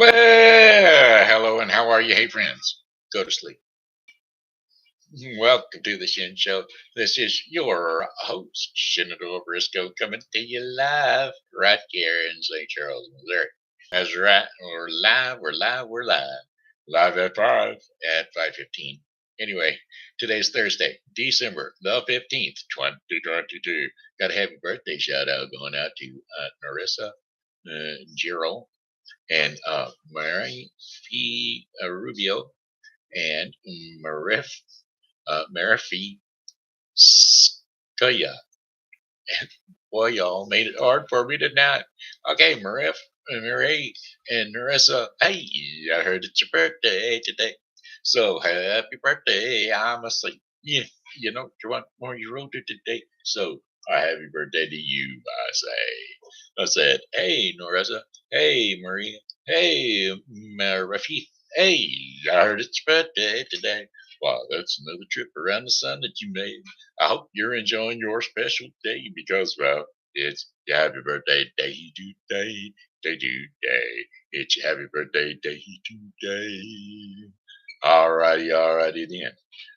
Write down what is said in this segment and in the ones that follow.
Well, hello and how are you? Hey, friends. Go to sleep. Welcome to the Shen Show. This is your host, Shen, a.k.a. coming to you live right here in St. Charles, Missouri. That's right. We're live. Live at 5:15. Anyway, today's Thursday, December the 15th, 2022. Got a happy birthday shout out going out to Norisa, Geral, and Mare, Rubio, and Marefe, Secuya. And boy, y'all made it hard for me tonight. Okay, Mare, and Norisa. Hey, I heard it's your birthday today. So happy birthday. I'm asleep. Yeah, you know, 21 more today. So happy birthday to you, I say. I said, hey, Norisa. Hey, Maria. Hey, Marefe. Hey, I heard it's your birthday today. Wow, that's another trip around the sun that you made. I hope you're enjoying your special day because, well, it's your happy birthday day today. It's your happy birthday day today. Alrighty then.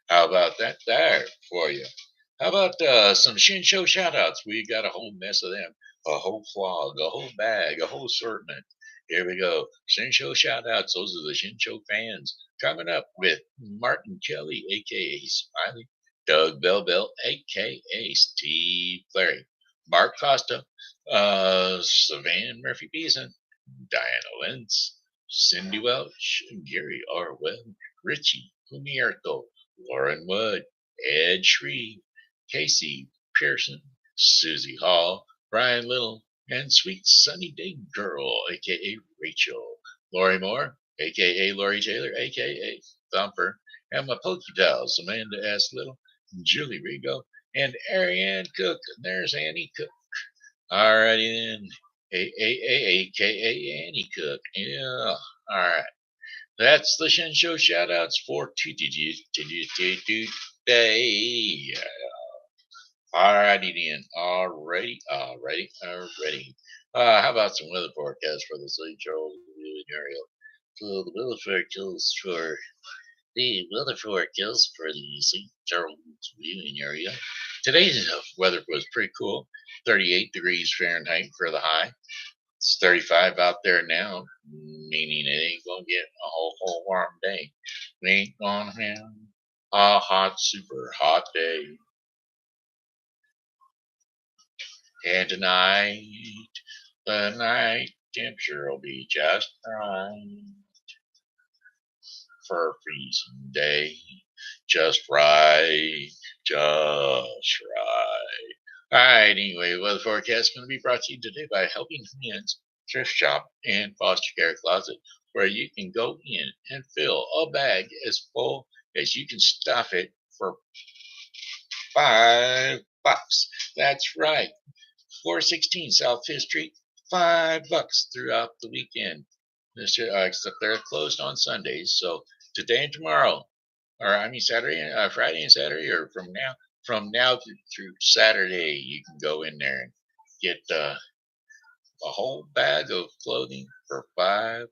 How about that there for you? How about some Shin Show shout outs? We got a whole mess of them. A whole flog, a whole bag, a whole assortment. Here we go. Shin Show shout outs. Those are the Shin Show fans. Coming up with Martin Kelly, a.k.a. Smiley. Doug Bell, a.k.a. Steve Clary. Mark Costa. Savann Murphy Beason. Diane Lentz. Cindy Welch. Gary R. Webb. Richie Humarito. Lauren Wood. Ed Shreve. Casey Pearson, Susie Hall, Bryan Little, and sweet sunny day girl, a.k.a. Rachel, Lori Moore, a.k.a. Lori Taylor, a.k.a. Thumper, and my Pokey pals, Amanda S. Little, Julie Regot, and Ariann Cook. And there's Annie Cook. Alrighty then. A.k.a. Annie Cook. Yeah. All right. That's the Shin Show shout outs for today. Alrighty then. Alrighty. How about some weather forecast for the St. Charles area? So the weather forecast for the St. Charles viewing area. Today's weather was pretty cool. 38 degrees Fahrenheit for the high. It's 35 out there now, meaning it ain't gonna get a whole warm day. We ain't gonna have a super hot day. And tonight, the night temperature will be just right for a freezing day. Just right. Just right. All right, anyway, weather forecast is going to be brought to you today by Helping Hands Thrift Shop and Foster Care Closet, where you can go in and fill a bag as full as you can stuff it for $5. That's right. 416 South Fifth Street, $5 throughout the weekend. Except they're closed on Sundays. So today and tomorrow, or I mean Saturday, Friday and Saturday, or from now through Saturday, you can go in there and get a whole bag of clothing for $5.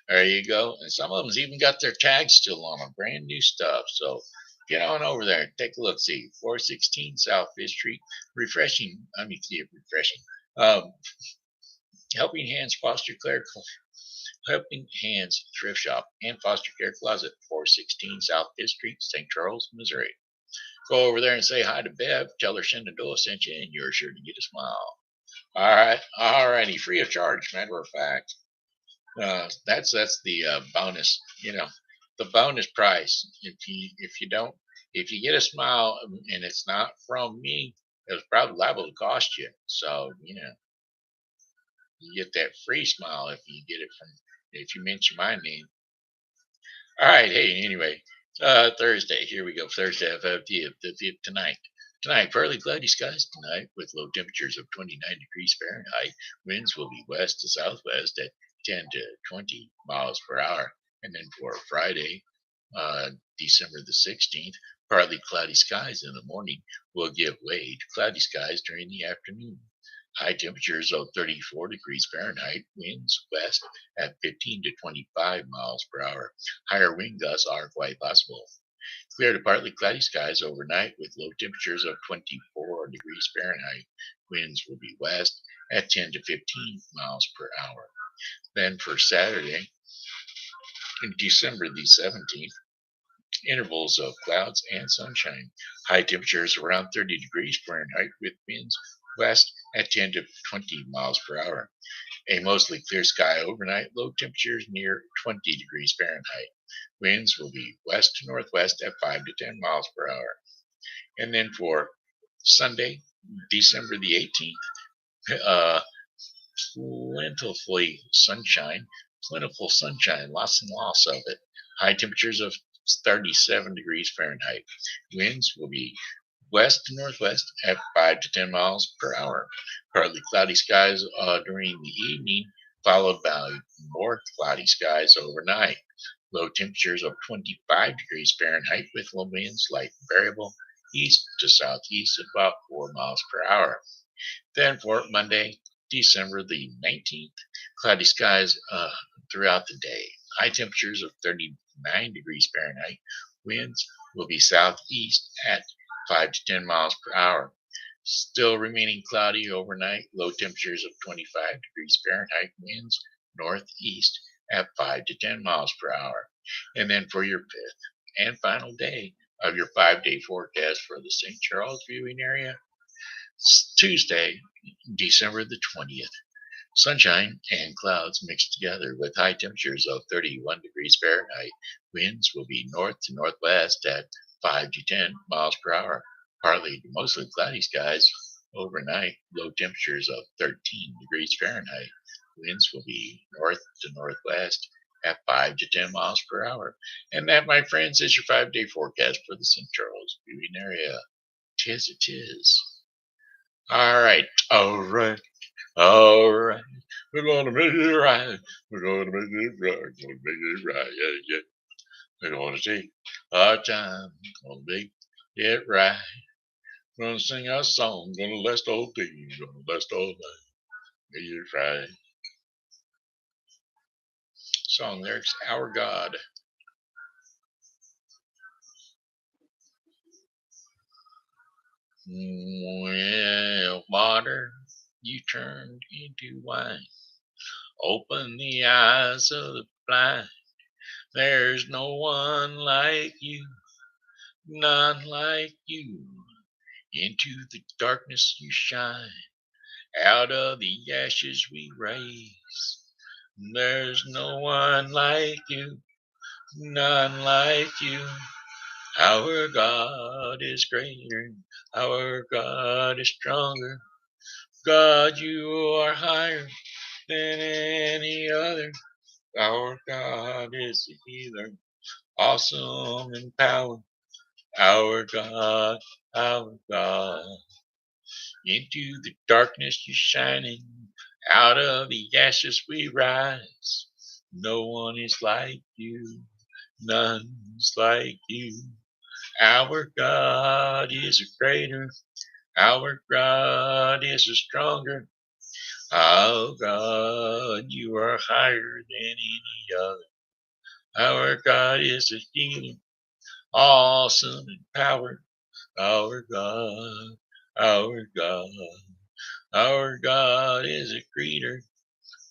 There you go. And some of them's even got their tags still on them, brand new stuff. So get on over there and take a look. See, 416 South Fifth Street. Refreshing. Um, Helping Hands Helping Hands Thrift Shop and Foster Care Closet, 416 South Fifth Street, St. Charles, Missouri. Go over there and say hi to Bev. Tell her Shenandoah sent you, and you're sure to get a smile. All righty, free of charge. Matter of fact, that's the bonus. You know, the bonus price. If you get a smile and it's not from me, it's probably liable to cost you. So you get that free smile if you mention my name. All right. Hey, anyway, Thursday. Here we go. Thursday, tonight. Tonight, partly cloudy skies tonight with low temperatures of 29 degrees Fahrenheit. Winds will be west to southwest at 10 to 20 miles per hour. And then for Friday, December the 16th, partly cloudy skies in the morning will give way to cloudy skies during the afternoon. High temperatures of 34 degrees Fahrenheit, winds west at 15 to 25 miles per hour. Higher wind gusts are quite possible. Clear to partly cloudy skies overnight with low temperatures of 24 degrees Fahrenheit. Winds will be west at 10 to 15 miles per hour. Then for Saturday, December the 17th, intervals of clouds and sunshine. High temperatures around 30 degrees Fahrenheit with winds west at 10 to 20 miles per hour. A mostly clear sky overnight, low temperatures near 20 degrees Fahrenheit. Winds will be west to northwest at 5 to 10 miles per hour. And then for Sunday, December the 18th, plentiful sunshine, lots and lots of it. High temperatures of 37 degrees Fahrenheit. Winds will be west to northwest at 5 to 10 miles per hour. Partly cloudy skies during the evening, followed by more cloudy skies overnight. Low temperatures of 25 degrees Fahrenheit with low winds light variable east to southeast at about 4 miles per hour. Then for Monday, December the 19th, cloudy skies throughout the day. High temperatures of 39 degrees Fahrenheit. Winds will be southeast at 5 to 10 miles per hour. Still remaining cloudy overnight. Low temperatures of 25 degrees Fahrenheit. Winds northeast at 5 to 10 miles per hour. And then for your fifth and final day of your 5-day forecast for the St. Charles viewing area, Tuesday, December the 20th. Sunshine and clouds mixed together with high temperatures of 31 degrees Fahrenheit. Winds will be north to northwest at 5 to 10 miles per hour. Partly to mostly cloudy skies overnight. Low temperatures of 13 degrees Fahrenheit. Winds will be north to northwest at 5 to 10 miles per hour. And that, my friends, is your 5-day forecast for the St. Charles viewing area. Tis it is. All right. All right. We're gonna make it right. We're gonna make it right. Gonna make it right. Yeah, yeah. We're gonna take our time. Gonna make it right. We're gonna sing our song. Gonna last all day. Gonna last all night. Make it right. Song lyrics: Our God. Well, water you turned into wine. Open the eyes of the blind. There's no one like you, none like you. Into the darkness you shine. Out of the ashes we raise. There's no one like you, none like you. Our God is greater, our God is stronger. God, you are higher than any other. Our God is a healer, awesome in power. Our God, our God. Into the darkness you shining, out of the ashes we rise. No one is like you, none's like you. Our God is a greater, our God is a stronger. Our God, you are higher than any other. Our God is a healer, awesome in power. Our God, our God. Our God is a greater.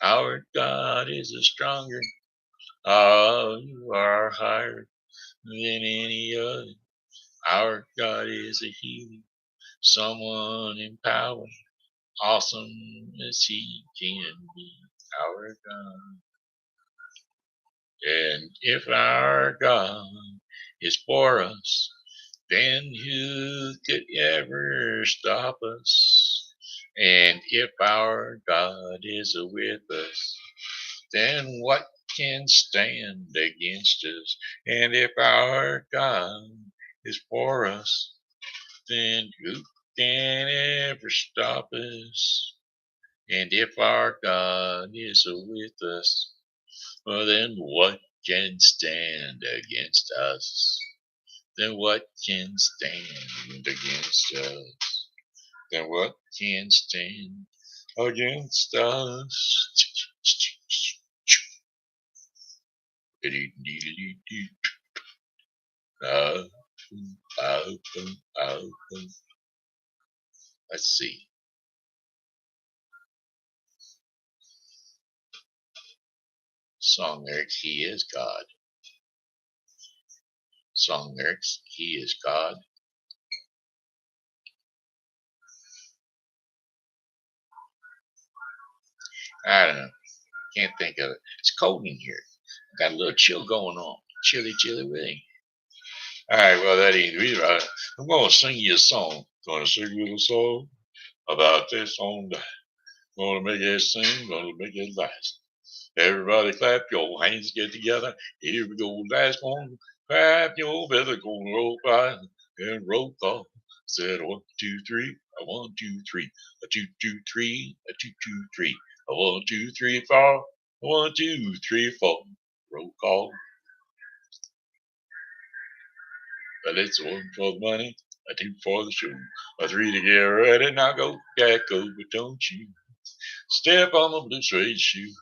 Our God is a stronger. Oh, you are higher than any other. Our God is a healer. Someone in power. Awesome as he can be. Our God. And if our God is for us, then who could ever stop us? And if our God is with us, then what can stand against us? And if our God is for us, then who can ever stop us? And if our God is with us, well, then what can stand against us? Then what can stand against us? Then what can stand against us. Let's see. Song lyrics, He is God. Song lyrics, He is God. I don't know. Can't think of it. It's cold in here. Got a little chill going on. Chilly, chilly way. All right, well, that ain't me, right? I'm going to sing you a song. Going to sing you a song about this on that. Going to make it sing, going to make it last. Everybody clap your hands, get together. Here we go, last one. Clap your feather, gonna roll by and roll call. Said 1, 2, 3, a 1, 2, 3, a 2, 2, 3, a 2, 2, 3, a 1, 2, 3, 4, a 1, 2, 3, 4. Roll call. But it's 1 for the money, a 2 for the show, a 3 to get ready. Now go, Jack, go, but don't you step on the blue suede shoes.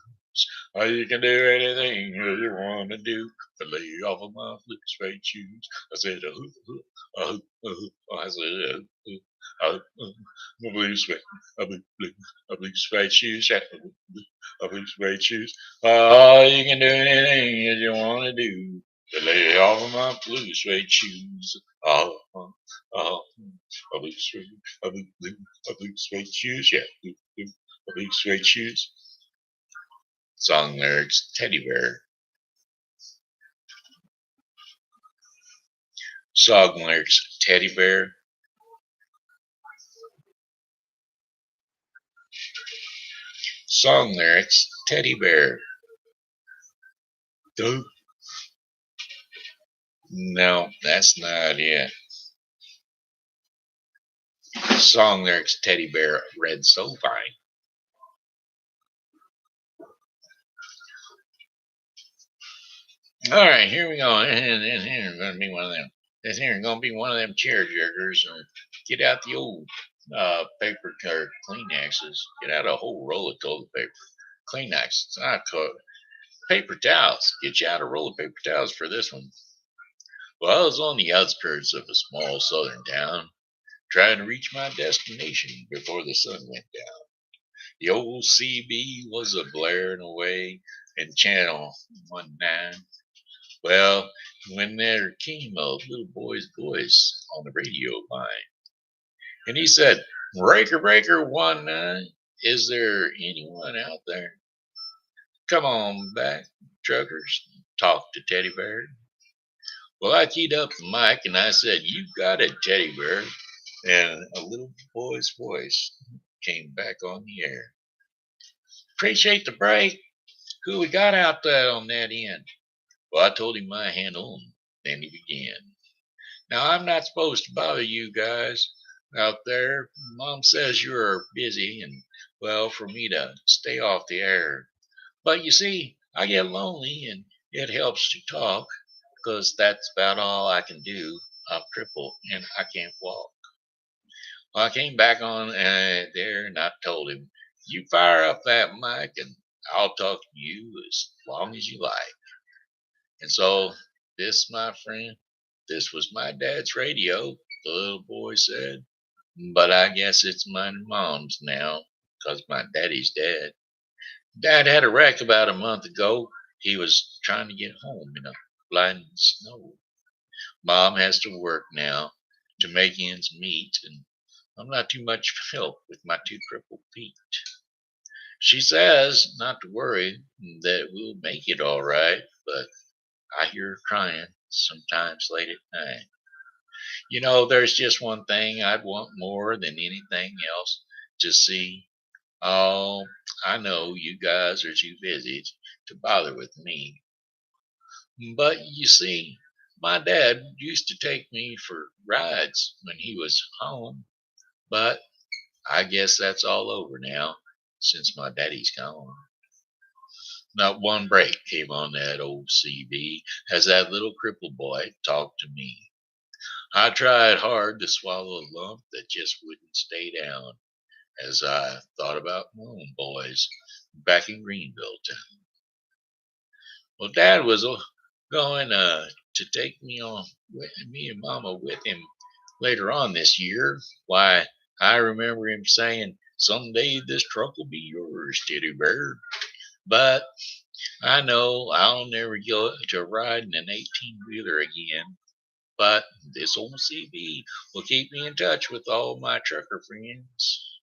Oh, you can do anything you want to do, but lay off of my blue suede shoes. I said, I said, a blue suede, a blue suede shoes, a blue suede shoes. Oh, you can do anything you want to do, but lay off of my blue suede shoes. Oh, a blue suede, a blue suede shoes, yeah, a blue suede shoes. Song lyrics, Teddy Bear. Song lyrics, Teddy Bear. Song lyrics, Teddy Bear. Go. No, that's not it. Song lyrics, Teddy Bear, Red So Fine. All right, here we go. And here's going to be one of them. This here going to be one of them chair jerkers. And get out the old paper or Kleenexes. Get out a whole roll of toilet paper. Kleenexes. Paper towels. Get you out a roll of paper towels for this one. Well, I was on the outskirts of a small southern town, trying to reach my destination before the sun went down. The old CB was a blaring away in Channel 19. Well, when there came a little boy's voice on the radio line, and he said, "Breaker, breaker, 19, is there anyone out there? Come on back, truckers, talk to Teddy Bear." Well, I keyed up the mic and I said, "You got it, Teddy Bear." And a little boy's voice came back on the air. "Appreciate the break. Who we got out there on that end?" Well, I told him my handle, and then he began. "Now, I'm not supposed to bother you guys out there. Mom says you're busy and, well, for me to stay off the air. But you see, I get lonely and it helps to talk because that's about all I can do. I'm crippled and I can't walk." Well, I came back on there and I told him, "You fire up that mic and I'll talk to you as long as you like." And so, this, my friend, this was my dad's radio, the little boy said. But I guess it's my mom's now, 'cause my daddy's dead. Dad had a wreck about a month ago. He was trying to get home in a blinding snow. Mom has to work now to make ends meet, and I'm not too much help with my two crippled feet. She says not to worry, that we'll make it all right, but I hear her crying sometimes late at night. You know, there's just one thing I'd want more than anything else to see. Oh, I know you guys are too busy to bother with me. But you see, my dad used to take me for rides when he was home. But I guess that's all over now since my daddy's gone. Not one break came on that old CB as that little crippled boy talked to me. I tried hard to swallow a lump that just wouldn't stay down. as I thought about my own boys back in Greenville town. Well, Dad was going to take me and Mama with him later on this year. Why, I remember him saying, "Someday this truck will be yours, Teddy Bear." But I know I'll never go to riding an 18-wheeler again. But this old CB will keep me in touch with all my trucker friends.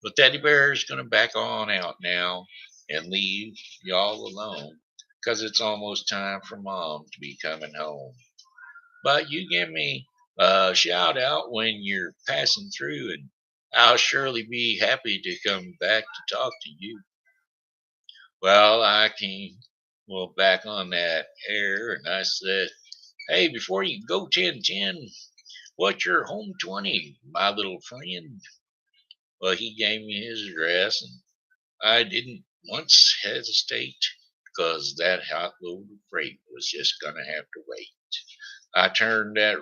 But Teddy Bear is going to back on out now and leave y'all alone because it's almost time for Mom to be coming home. But you give me a shout out when you're passing through, and I'll surely be happy to come back to talk to you. Well, I came back on that air, and I said, "Hey, before you go 1010, what's your home 20, my little friend?" Well, he gave me his address, and I didn't once hesitate because that hot load of freight was just going to have to wait. I turned that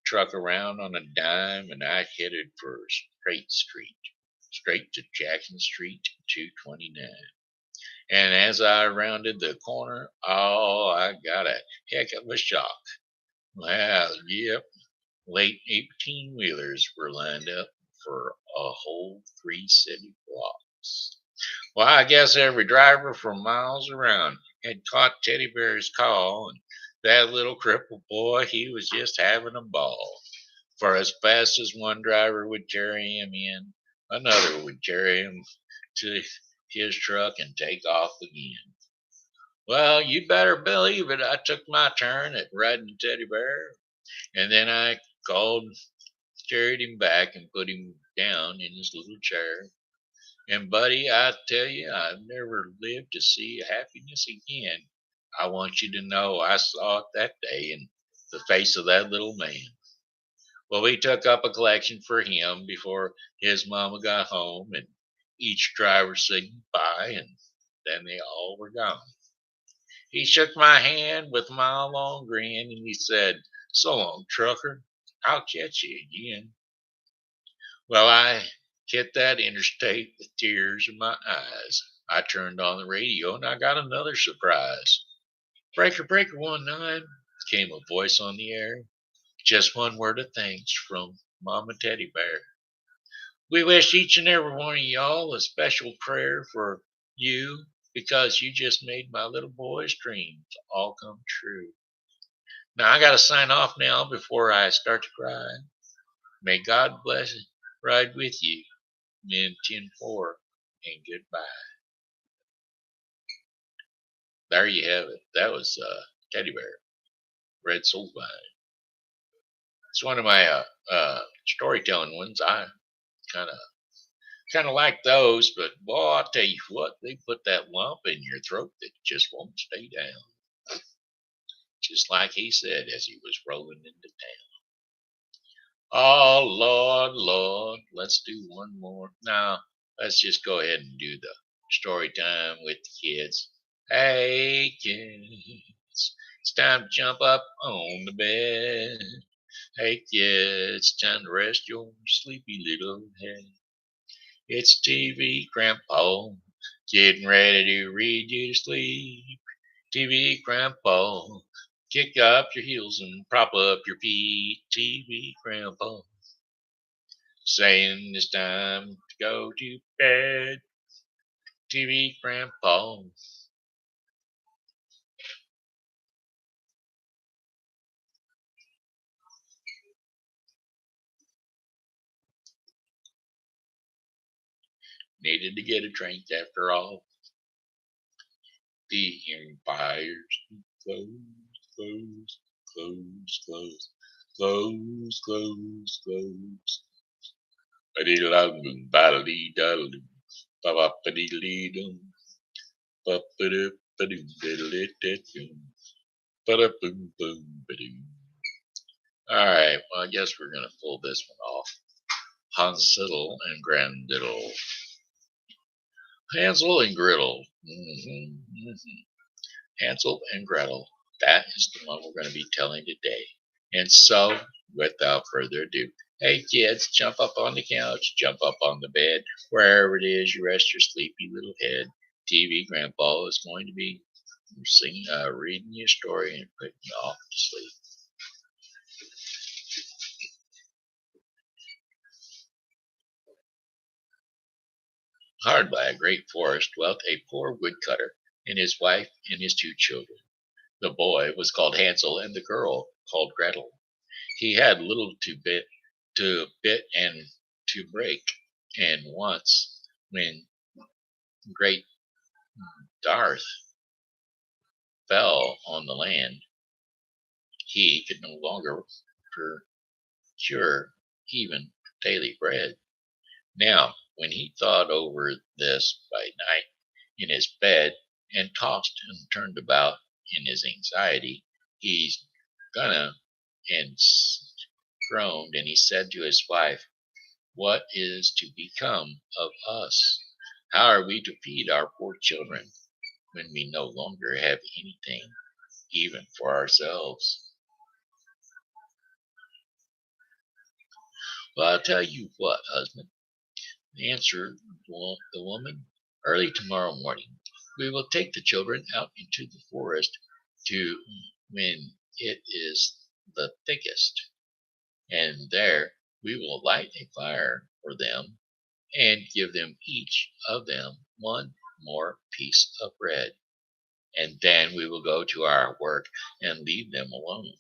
truck around on a dime and I headed for Straight Street, straight to Jackson Street 229. And as I rounded the corner, oh, I got a heck of a shock. Well, yep, late 18 wheelers were lined up for a whole 3 city blocks. Well, I guess every driver for miles around had caught Teddy Bear's call, and that little crippled boy, he was just having a ball. For as fast as one driver would carry him in, another would carry him to his truck and take off again. Well, you better believe it, I took my turn at riding Teddy Bear, and then I called, carried him back, and put him down in his little chair. And, buddy, I tell you, I've never lived to see happiness again. I want you to know I saw it that day in the face of that little man. Well, we took up a collection for him before his mama got home, and each driver said goodbye, and then they all were gone. He shook my hand with a mile long grin, and he said, "So long, trucker. I'll catch you again." Well, I hit that interstate with tears in my eyes. I turned on the radio and I got another surprise. "Breaker, breaker, 1-9," came a voice on the air. "Just one word of thanks from Mama Teddy Bear. We wish each and every one of y'all a special prayer for you because you just made my little boy's dreams all come true. Now I got to sign off now before I start to cry. May God bless and ride with you in 10-4, and goodbye." There you have it. That was Teddy Bear, Red Soulvine. It's one of my storytelling ones. I kind of like those, but boy, I'll tell you what, they put that lump in your throat that just won't stay down. Just like he said as he was rolling into town. Oh, Lord, Lord, let's do one more. Now, let's just go ahead and do the story time with the kids. Hey, kids, it's time to jump up on the bed. Hey, kids, it's time to rest your sleepy little head. It's TV Grandpa, getting ready to read you to sleep. TV Grandpa, kick up your heels and prop up your feet. TV Grandpa, saying it's time to go to bed. TV Grandpa. Needed to get a drink after all. The empire's close, close, close, close, close, close. Ba-dee-da-dum, ba-da-dee-da-dum, ba-ba-ba-dee-dee-dum, ba-ba-da-ba-doom, da-da-da-da-dum, ba-da-boom, boom, ba-doom. All right, well, I guess we're going to pull this one off. Hansel and Grendel. Hansel and Gretel. Hansel and Gretel. That is the one we're going to be telling today. And so, without further ado, Hey kids, jump up on the couch, jump up on the bed, wherever it is you rest your sleepy little head. TV Grandpa is going to be singing, reading you a story and putting you off to sleep. Hard by a great forest dwelt a poor woodcutter and his wife and his two children. The boy was called Hansel and the girl called Gretel. He had little to bit and to break, and once, when great Darth fell on the land, he could no longer procure even daily bread. Now, when he thought over this by night in his bed and tossed and turned about in his anxiety, he's gonna and groaned, and he said to his wife, "What is to become of us? How are we to feed our poor children when we no longer have anything, even for ourselves?" "Well, I'll tell you what, husband," answered the woman. "Early tomorrow morning we will take the children out into the forest to when it is the thickest, and there we will light a fire for them and give them each of them one more piece of bread. And then we will go to our work and leave them alone.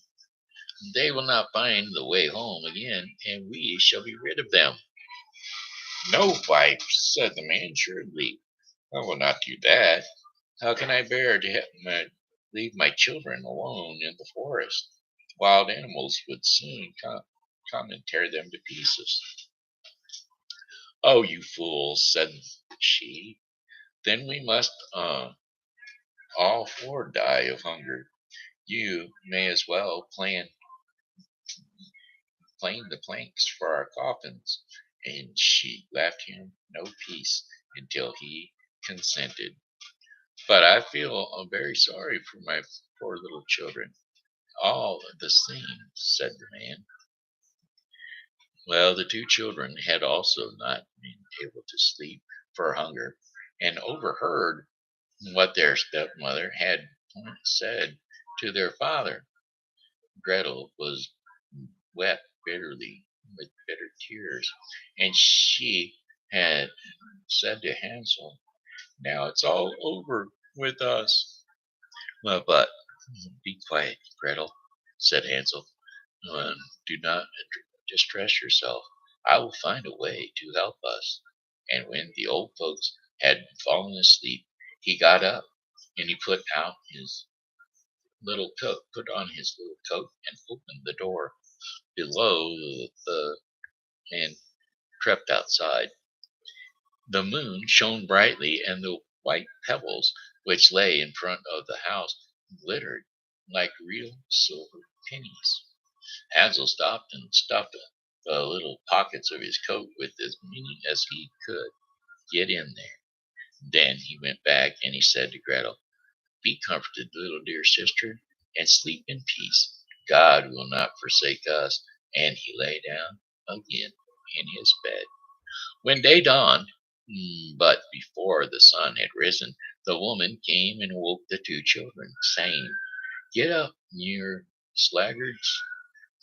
They will not find the way home again, and we shall be rid of them." "No, wife," said the man, "surely I will not do that. How can I bear to leave my children alone in the forest? Wild animals would soon come and tear them to pieces." "Oh, you fools," said she, "then we must all four die of hunger. You may as well plane the planks for our coffins." And she left him no peace until he consented. "But I feel very sorry for my poor little children, all the same," said the man. Well, the two children had also not been able to sleep for hunger, and overheard what their stepmother had said to their father. Gretel was wept bitterly with bitter tears, and she had said to Hansel, "Now it's all over with us." "Well, but be quiet, Gretel," said Hansel. "Do not distress yourself. I will find a way to help us." And when the old folks had fallen asleep, he got up and he put on his little coat and opened the door below and crept outside. The moon shone brightly, and the white pebbles which lay in front of the house glittered like real silver pennies. Hansel stopped and stuffed the little pockets of his coat with as many as he could get in there. Then he went back and he said to Gretel, "Be comforted, little dear sister, and sleep in peace. God will not forsake us." And he lay down again in his bed. When day dawned, but before the sun had risen, the woman came and woke the two children, saying, "Get up, you slaggards.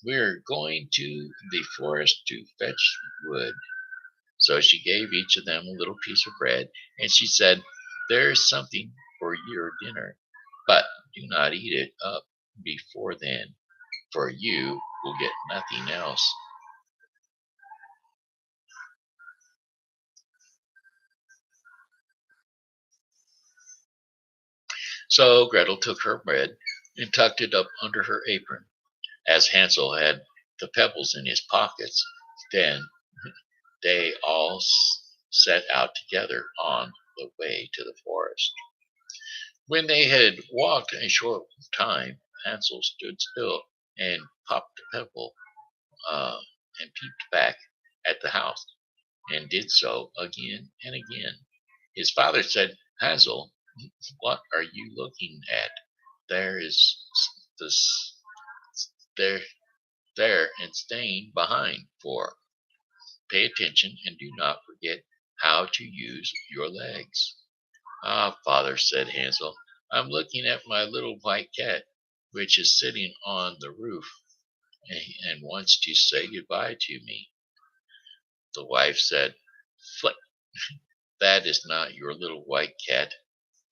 We're going to the forest to fetch wood." So she gave each of them a little piece of bread, and she said, "There is something for your dinner, but do not eat it up before then, for you will get nothing else." So Gretel took her bread and tucked it up under her apron, as Hansel had the pebbles in his pockets. Then they all set out together on the way to the forest. When they had walked a short time, Hansel stood still and popped a pebble and peeped back at the house, and did so again and again. His father said, "Hansel, what are you looking at? There is this there." there and staying behind for. Pay attention and do not forget how to use your legs. Ah, father, said Hansel, I'm looking at my little white cat, which is sitting on the roof and wants to say goodbye to me. The wife said, Foot, that is not your little white cat.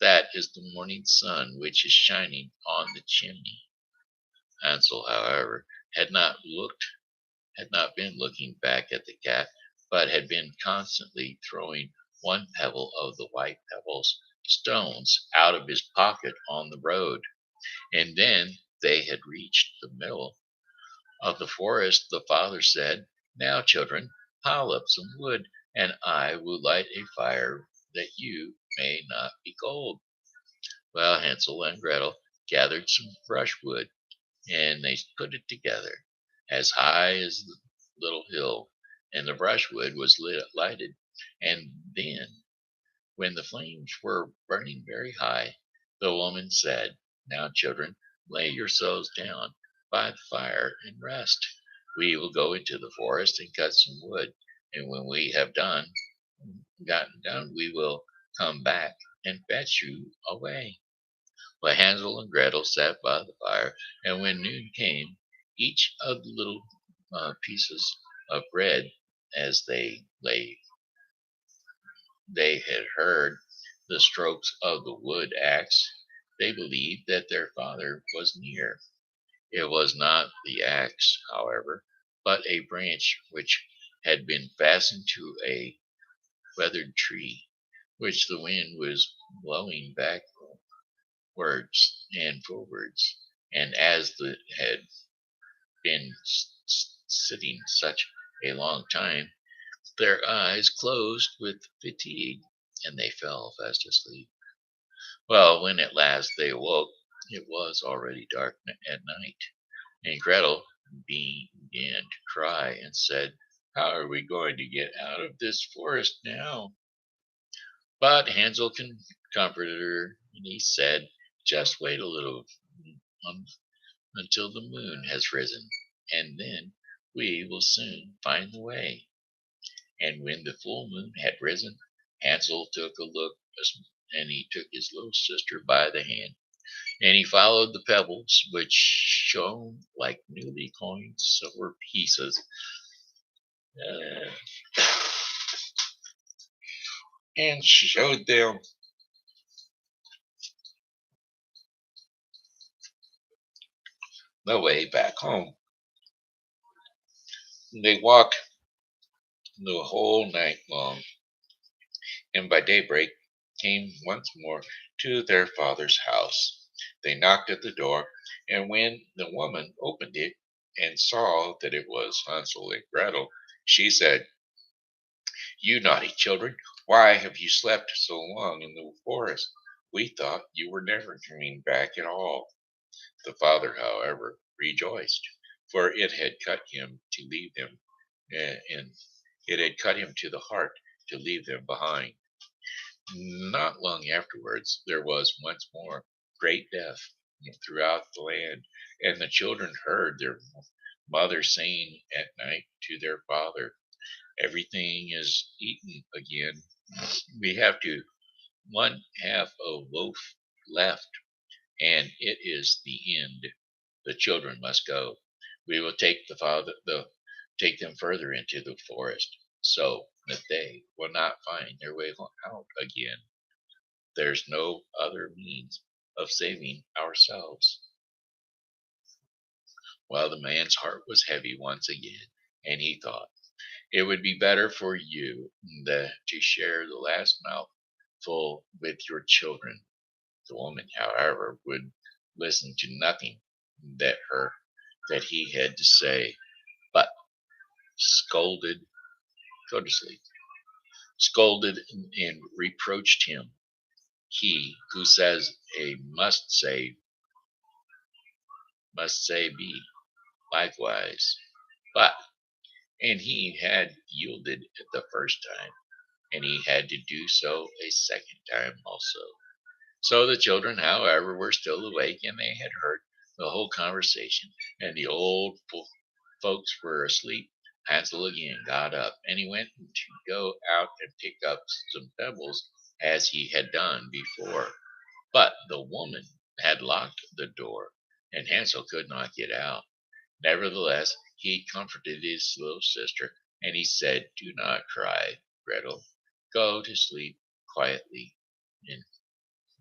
That is the morning sun which is shining on the chimney. Hansel, however, had not looked had not been looking back at the cat, but had been constantly throwing one pebble of the white pebbles, stones, out of his pocket on the road. And then they had reached the middle of the forest. The father said, Now, children, pile up some wood, and I will light a fire that you may not be cold. Well, Hansel and Gretel gathered some brushwood, and they put it together as high as the little hill, and the brushwood was lighted. And then, when the flames were burning very high, the woman said, Now, children, lay yourselves down by the fire and rest. We will go into the forest and cut some wood, and when we have gotten done, we will come back and fetch you away. Well, Hansel and Gretel sat by the fire, and when noon came, each of the little pieces of bread, as they had heard the strokes of the wood axe, they believed that their father was near. It was not the axe, however, but a branch which had been fastened to a weathered tree, which the wind was blowing backwards and forwards. And as it had been sitting such a long time, their eyes closed with fatigue, and they fell fast asleep. Well, when at last they awoke, it was already dark at night, and Gretel began to cry and said, How are we going to get out of this forest now? But Hansel comforted her, and he said, Just wait a little um, until the moon has risen, and then we will soon find the way. And when the full moon had risen, Hansel took a look, and he took his little sister by the hand, and he followed the pebbles, which shone like newly coined silver pieces, uh, and showed them the way back home. They walked the whole night long, and by daybreak came once more to their father's house. They knocked at the door, and when the woman opened it and saw that it was Hansel and Gretel, she said, You naughty children, why have you slept so long in the forest? We thought you were never coming back at all. The father, however, rejoiced, for it had cut him to leave them, and it had cut him to the heart to leave them behind. Not long afterwards, there was once more great death throughout the land, and the children heard their mother saying at night to their father, Everything is eaten again. We have to one half a loaf left, and it is the end. The children must go. We will take them further into the forest, so that they will not find their way out again. There's no other means of saving ourselves. Well, the man's heart was heavy once again, and he thought, It would be better for you to share the last mouthful with your children. The woman, however, would listen to nothing that he had to say, but scolded, go to sleep, scolded and reproached him. He who says a must say be likewise. But and he had yielded the first time, and he had to do so a second time also. So the children, however, were still awake, and they had heard the whole conversation, and the old folks were asleep, Hansel again got up, and he went to go out and pick up some pebbles as he had done before. But the woman had locked the door, and Hansel could not get out. Nevertheless, he comforted his little sister, and he said, "Do not cry, Gretel. Go to sleep quietly, and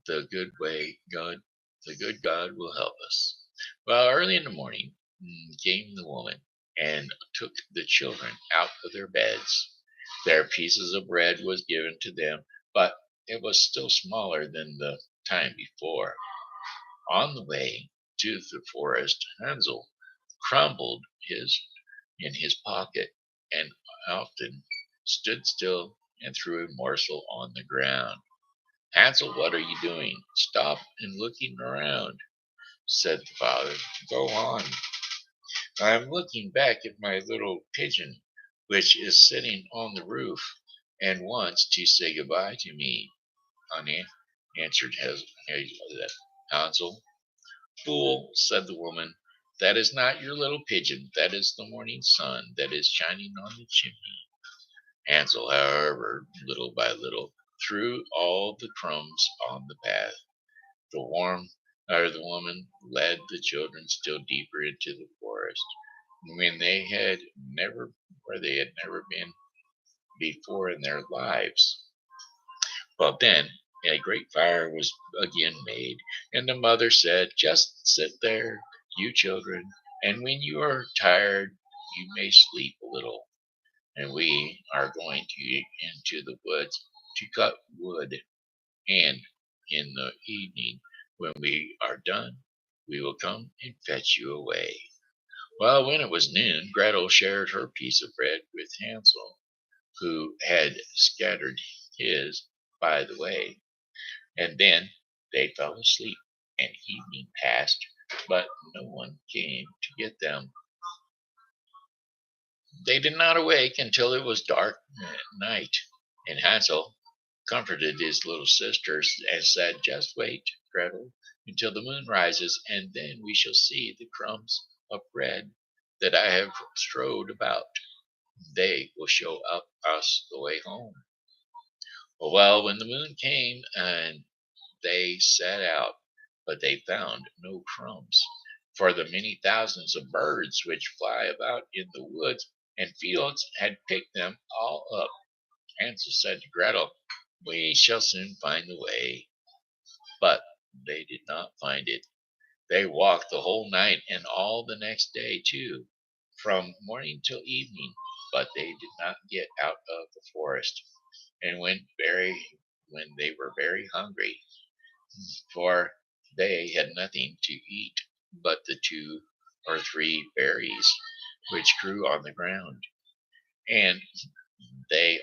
the good way God, the good God will help us." Well, early in the morning came the woman and took the children out of their beds. Their pieces of bread was given to them, but it was still smaller than the time before. On the way to the forest, Hansel crumbled his in his pocket and often stood still and threw a morsel on the ground. "Hansel, what are you doing? Stop and looking around," said the father. "Go on." "I'm looking back at my little pigeon, which is sitting on the roof and wants to say goodbye to me, honey," answered Hansel. "Fool," said the woman, "that is not your little pigeon. That is the morning sun that is shining on the chimney." Hansel, however, little by little, threw all the crumbs on the path. The woman led the children still deeper into the forest, when they had never, where they had never been before in their lives. Well, then a great fire was again made, and the mother said, "Just sit there, you children, and when you are tired, you may sleep a little. And we are going to into the woods to cut wood, and in the evening, when we are done, we will come and fetch you away." Well, when it was noon, Gretel shared her piece of bread with Hansel, who had scattered his by the way, and then they fell asleep, and evening passed, but no one came to get them. They did not awake until it was dark at night, and Hansel comforted his little sisters and said, "Just wait, Gretel, until the moon rises, and then we shall see the crumbs of bread that I have strewed about. They will show us the way home." Well, when the moon came and they set out, but they found no crumbs, for the many thousands of birds which fly about in the woods and fields had picked them all up. Hansel said to Gretel, "We shall soon find the way." But they did not find it. They walked the whole night and all the next day too, from morning till evening, but they did not get out of the forest. And when they were very hungry, for they had nothing to eat but the 2 or 3 berries which grew on the ground, and they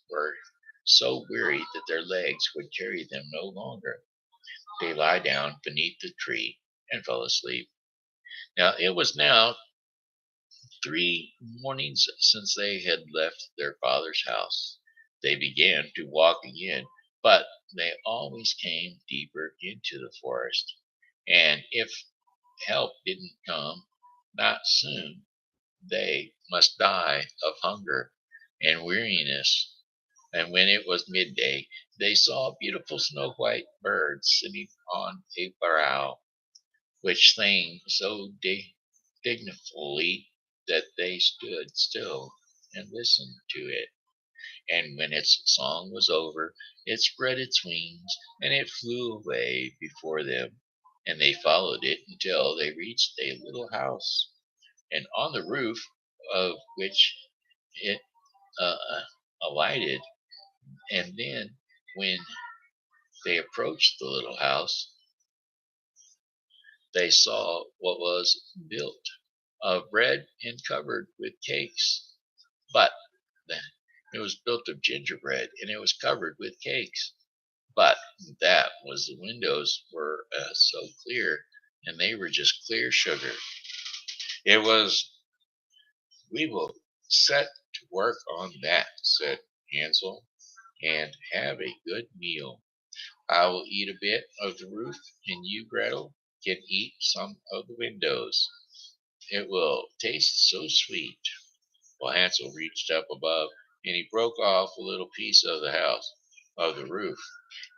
were so weary that their legs would carry them no longer, they lie down beneath the tree and fell asleep. Now it was now 3 mornings since they had left their father's house. They began to walk again, but they always came deeper into the forest, and if help didn't come, not soon, they must die of hunger and weariness. And when it was midday, they saw beautiful snow white birds sitting on a bough, which sang so dignifiedly that they stood still and listened to it. And when its song was over, it spread its wings and it flew away before them. And they followed it until they reached a little house, and on the roof of which it uh, alighted. And then, when they approached the little house, they saw what was built of bread and covered with cakes. But it was built of gingerbread and it was covered with cakes. But that was the windows were so clear, and they were just clear sugar. It was, "We will set to work on that," said Hansel, "and have a good meal. I will eat a bit of the roof, and you, Gretel, can eat some of the windows." It will taste so sweet. Well, Hansel reached up above and he broke off a little piece of the house, of the roof,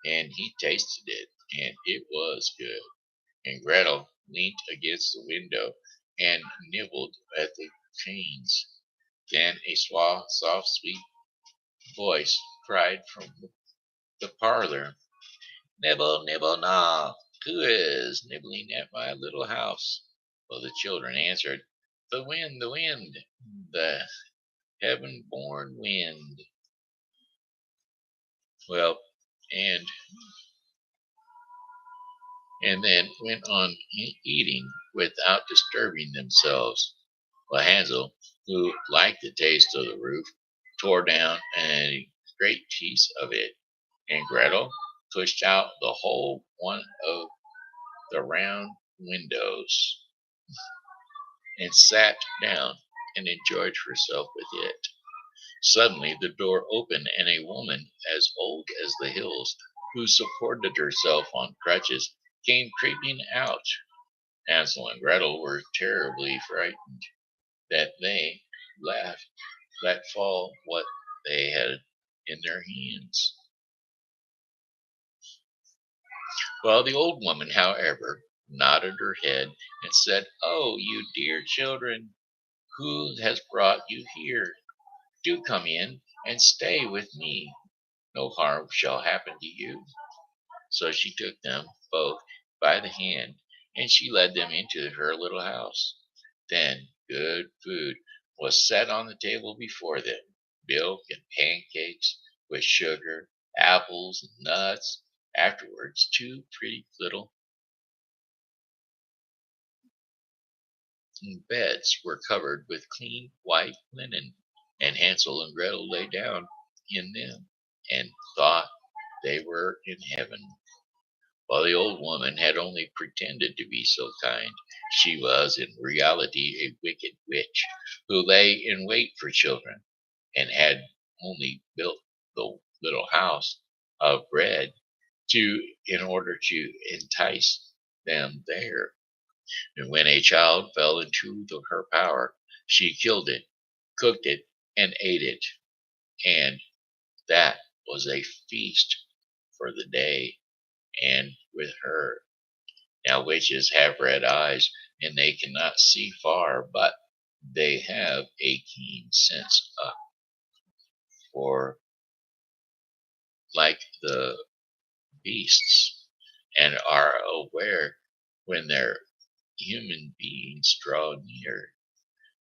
and he tasted it, and it was good. And Gretel leant against the window and nibbled at the panes. Then a soft, sweet voice cried from the parlor, "Nibble, nibble, gnaw! Who is nibbling at my little house?" Well, the children answered, the wind, the heaven-born wind. Well, and and then went on eating without disturbing themselves. Well, Hansel, who liked the taste of the roof, tore down a great piece of it, and Gretel pushed out the whole one of the round windows and sat down and enjoyed herself with it. Suddenly the door opened, and a woman as old as the hills, who supported herself on crutches, came creeping out. Hansel and Gretel were terribly frightened that they laughed, let fall what they had in their hands. Well, the old woman, however, nodded her head and said, "Oh, you dear children, who has brought you here? Do come in and stay with me. No harm shall happen to you." So she took them both by the hand, and she led them into her little house. Then good food was set on the table before them, milk and pancakes with sugar, apples and nuts. Afterwards, two pretty little beds were covered with clean white linen, and Hansel and Gretel lay down in them and thought they were in heaven. While the old woman had only pretended to be so kind, she was in reality a wicked witch who lay in wait for children and had only built the little house of bread in order to entice them there. And when a child fell into her power, she killed it, cooked it, and ate it. And that was a feast for the day and with her. Now witches have red eyes, and they cannot see far, but they have a keen sense for like the beasts, and are aware when their human beings draw near.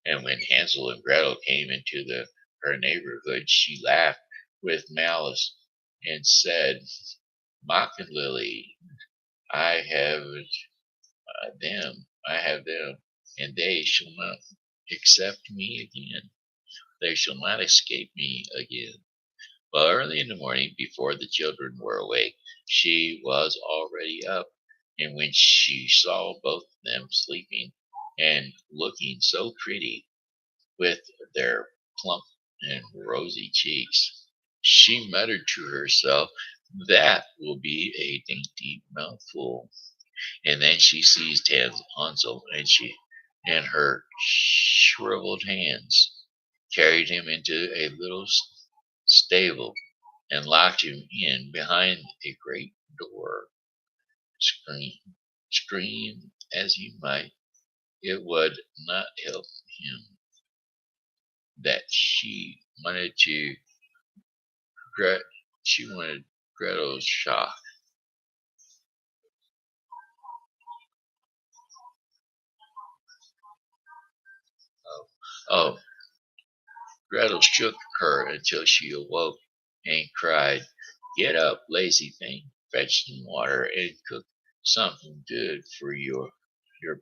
And when Hansel and Gretel came into her neighborhood, she laughed with malice and said mockingly, "I have I have them, and they shall not accept me again. They shall not escape me again." Well, early in the morning, before the children were awake, she was already up, and when she saw both of them sleeping and looking so pretty with their plump and rosy cheeks, she muttered to herself, "That will be a dainty mouthful." And then she seized Hansel, and her shriveled hands carried him into a little stable and locked him in behind a great door. Scream, scream as he might, it would not help him that Gre- she wanted Gretel's shock. Oh, oh, Gretel shook her until she awoke and cried, "Get up, lazy thing, fetch some water and cook something good for your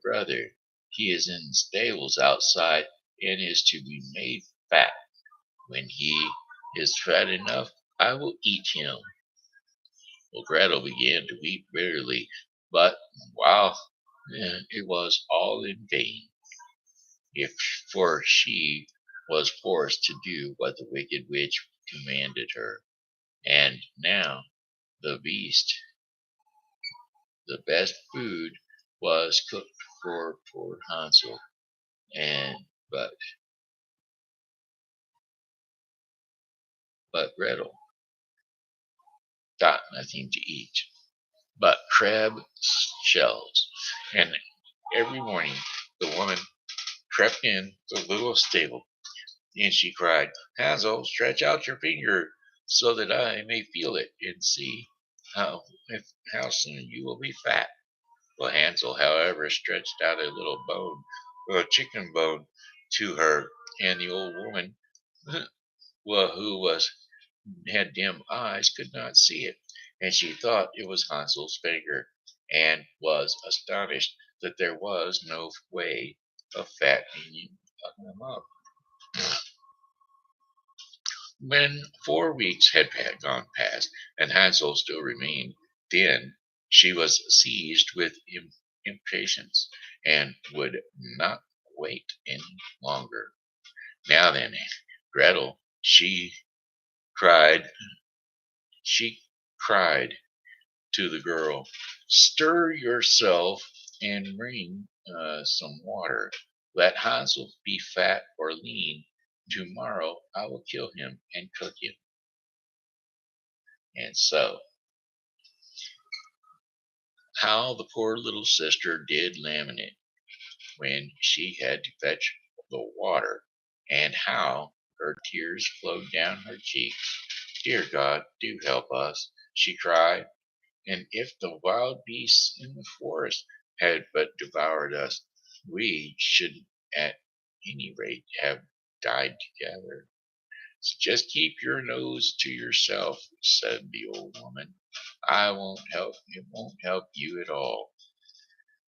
brother. He is in the stables outside and is to be made fat. When he is fat enough, I will eat him." Well, Gretel began to weep bitterly, but wow, it was all in vain. If for she was forced to do what the wicked witch commanded her. And now the beast, the best food, was cooked for poor Hansel. and but Gretel got nothing to eat but crab shells, and every morning the woman crept in the little stable, and she cried, "Hansel, stretch out your finger so that I may feel it and see how how soon you will be fat." Well, Hansel, however, stretched out a little bone, a chicken bone, to her, and the old woman, well, who was had dim eyes, could not see it, and she thought it was Hansel's finger, and was astonished that there was no way of fattening him up. When 4 weeks had gone past, and Hansel still remained thin, she was seized with impatience, and would not wait any longer. Now then, Gretel, cried, she cried to the girl, "Stir yourself and bring some water. Let Hansel be fat or lean. Tomorrow I will kill him and cook him." And so, how the poor little sister did lament when she had to fetch the water, and how her tears flowed down her cheeks. "Dear God, do help us," she cried. "And if the wild beasts in the forest had but devoured us, we should at any rate have died together." "So just keep your nose to yourself," said the old woman. It won't help you at all."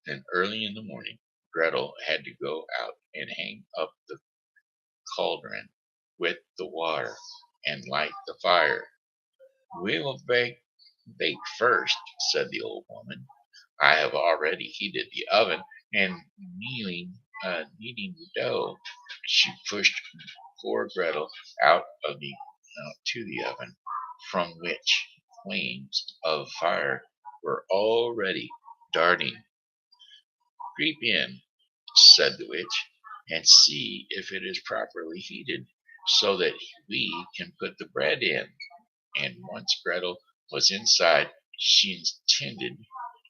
Then early in the morning, Gretel had to go out and hang up the cauldron with the water, and light the fire. "We will bake first," said the old woman. "I have already heated the oven, and kneading the dough." She pushed poor Gretel out to the oven, from which flames of fire were already darting. "Creep in," said the witch, "and see if it is properly heated, so that we can put the bread in." And once Gretel was inside, she intended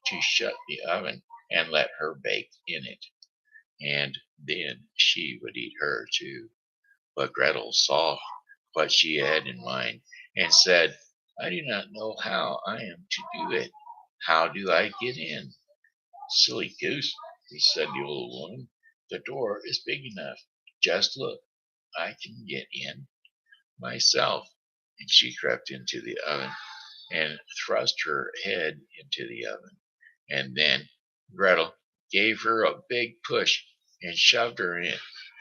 to shut the oven and let her bake in it, and then she would eat her too. But Gretel saw what she had in mind, and said, "I do not know how I am to do it. How do I get in?" "Silly goose," said the old woman, "the door is big enough. Just look, I can get in myself." And she crept into the oven, and thrust her head into the oven. And then Gretel gave her a big push and shoved her in.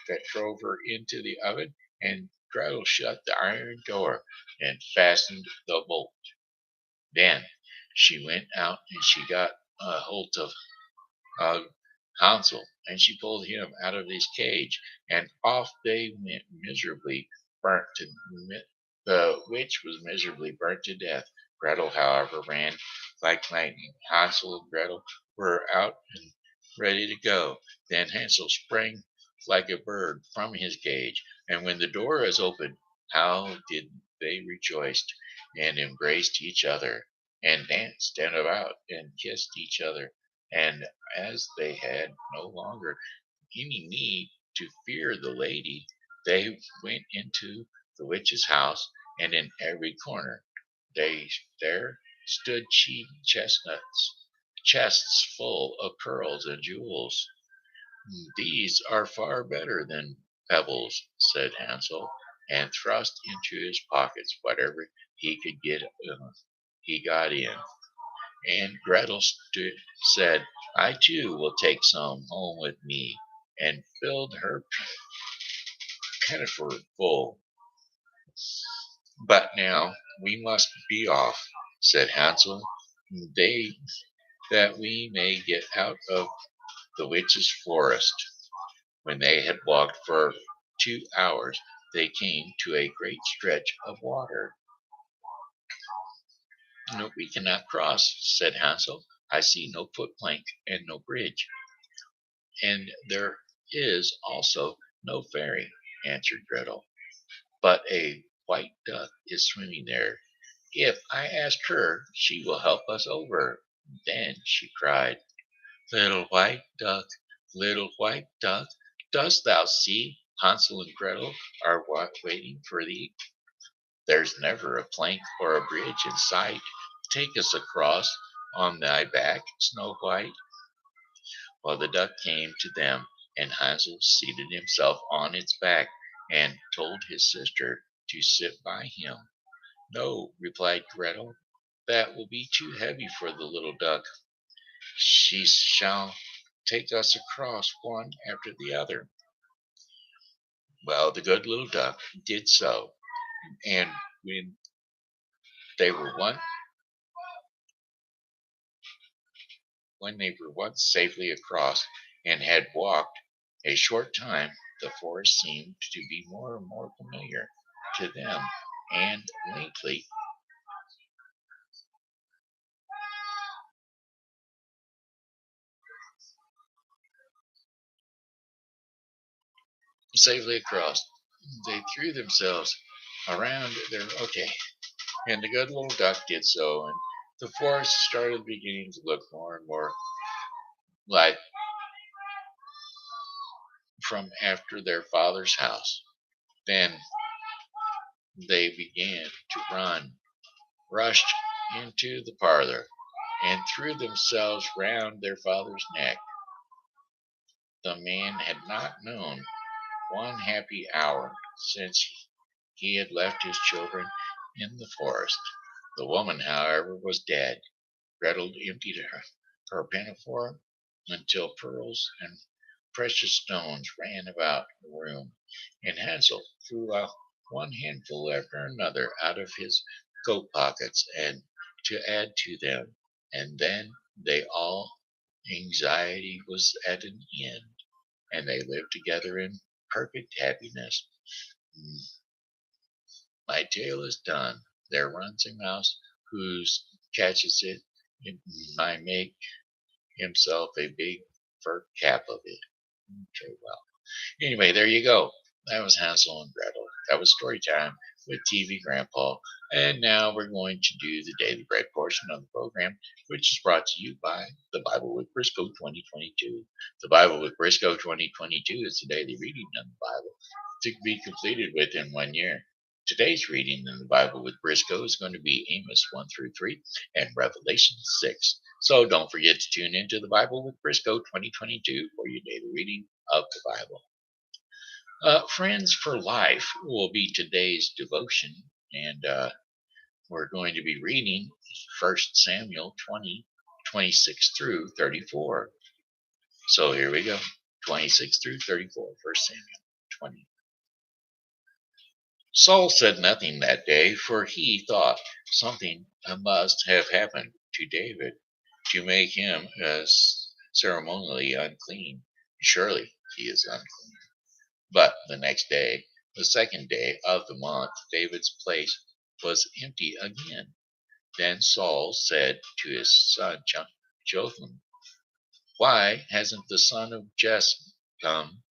That drove her into the oven, and Gretel shut the iron door and fastened the bolt. Then she went out, and she got a hold of uh, Hansel, and she pulled him out of his cage, and off they went, miserably burnt to the witch was miserably burnt to death. Gretel, however, ran like lightning. Hansel and Gretel were out and ready to go. Then Hansel sprang like a bird from his cage, and when the door was opened, how did they rejoice, and embraced each other, and danced and about, and kissed each other. And as they had no longer any need to fear the lady, they went into the witch's house, and in every corner there stood chests full of pearls and jewels. "These are far better than pebbles," said Hansel, and thrust into his pockets whatever he could get. He got in. And Gretel said, "I too will take some home with me," and filled her pinafore full. "But now we must be off," said Hansel, "they, that we may get out of the witch's forest." When they had walked for 2 hours, they came to a great stretch of water. "No, we cannot cross," said Hansel. "I see no foot plank and no bridge, and there is also no fairy, answered Gretel, but a white duck is swimming there. If I ask her, she will help us over. Then she cried, little white duck, dost thou see Hansel and Gretel are waiting for thee? There's never a plank or a bridge in sight. Take us across on thy back, Snow White. Well, the duck came to them, and Hansel seated himself on its back and told his sister to sit by him. No, replied Gretel, that will be too heavy for the little duck. She shall take us across one after the other. Well, the good little duck did so, and when they were one when they were once safely across and had walked a short time, the forest seemed to be more and more familiar to them, and lately, safely across, they threw themselves around their okay, and the good little duck did so, and the forest started beginning to look more and more like from after their father's house. Then they began to run, rushed into the parlor, and threw themselves round their father's neck. The man had not known one happy hour since he had left his children in the forest. The woman, however, was dead. Gretel emptied her pinafore until pearls and precious stones ran about the room, and Hansel threw out one handful after another out of his coat pockets and to add to them, and then they all anxiety was at an end, and they lived together in perfect happiness. Mm, my tale is done. There runs a mouse who catches it and might make himself a big fur cap of it. Okay, well. Anyway, there you go. That was Hansel and Gretel. That was story time with TV Grandpa. And now we're going to do the Daily Bread portion of the program, which is brought to you by the Bible with Briscoe 2022. The Bible with Briscoe 2022 is the daily reading of the Bible to be completed within 1 year. Today's reading in the Bible with Briscoe is going to be Amos 1 through 3 and Revelation 6. So don't forget to tune into the Bible with Briscoe 2022 for your daily reading of the Bible. Friends for Life will be today's devotion, and we're going to be reading 1 Samuel 20, 26 through 34. So here we go, 26 through 34, 1 Samuel 20. Saul said nothing that day, for he thought something must have happened to David to make him ceremonially unclean. Surely he is unclean. But the next day, the second day of the month, David's place was empty again. Then Saul said to his son Jotham, why hasn't the son of Jesse come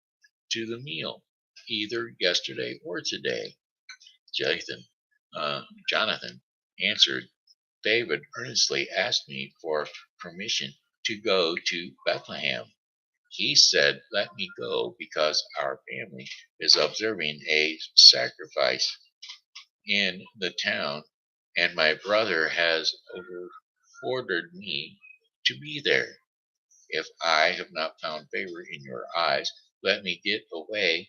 to the meal, either yesterday or today? Jonathan, Jonathan answered, David earnestly asked me for permission to go to Bethlehem. He said, let me go because our family is observing a sacrifice in the town, and my brother has ordered me to be there. If I have not found favor in your eyes, let me get away.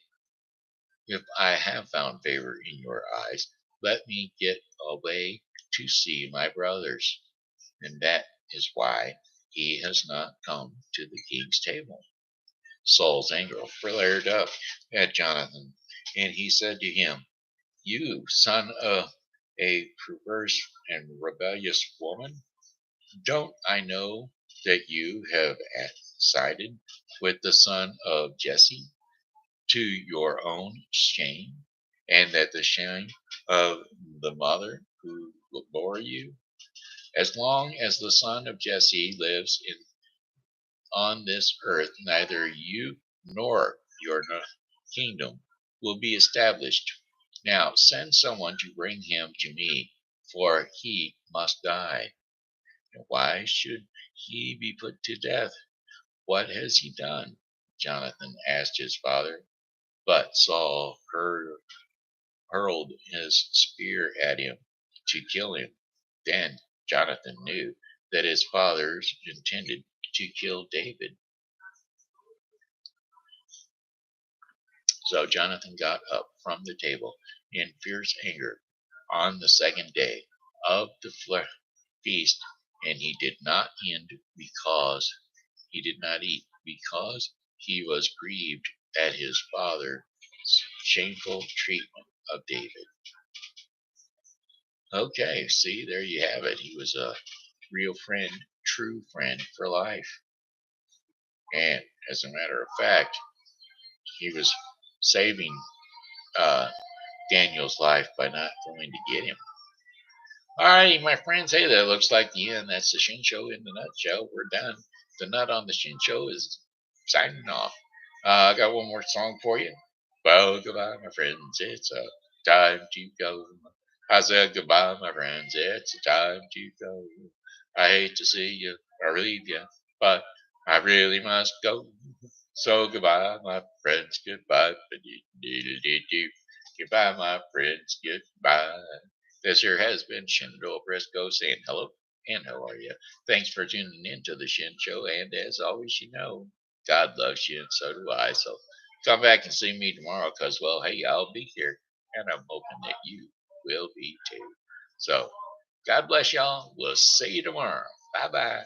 If I have found favor in your eyes, let me get away to see my brothers. And that is why he has not come to the king's table. Saul's anger flared up at Jonathan, and he said to him, you son of a perverse and rebellious woman, don't I know that you have sided with the son of Jesse to your own shame, and that the shame of the mother who bore you? As long as the son of Jesse lives on this earth, neither you nor your kingdom will be established. Now send someone to bring him to me, for he must die. And why should he be put to death? What has he done? Jonathan asked his father, but Saul hurled his spear at him to kill him. Then Jonathan knew that his fathers intended to kill David. So Jonathan got up from the table in fierce anger on the second day of the feast, and he did not eat because he was grieved at his father's shameful treatment of David. Okay, see, there you have it. He was a real friend, true friend for life. And as a matter of fact, he was saving uh, Daniel's life by not going to get him. All righty, my friends. Hey, that looks like the end. That's the Shin Show in the nutshell. We're done. The nut on the Shin Show is signing off. I got one more song for you. Well, goodbye, my friends. It's time to go. I said goodbye, my friends. It's time to go. I hate to see you or leave you, but I really must go. So goodbye, my friends. Goodbye. Goodbye, my friends. Goodbye. This here has been Shenandoah Briscoe saying hello and how are you? Thanks for tuning in to the Shin Show. And as always, you know, God loves you and so do I. So come back and see me tomorrow because, well, hey, I'll be here and I'm hoping that you will be too. So God bless y'all. We'll see you tomorrow. Bye bye.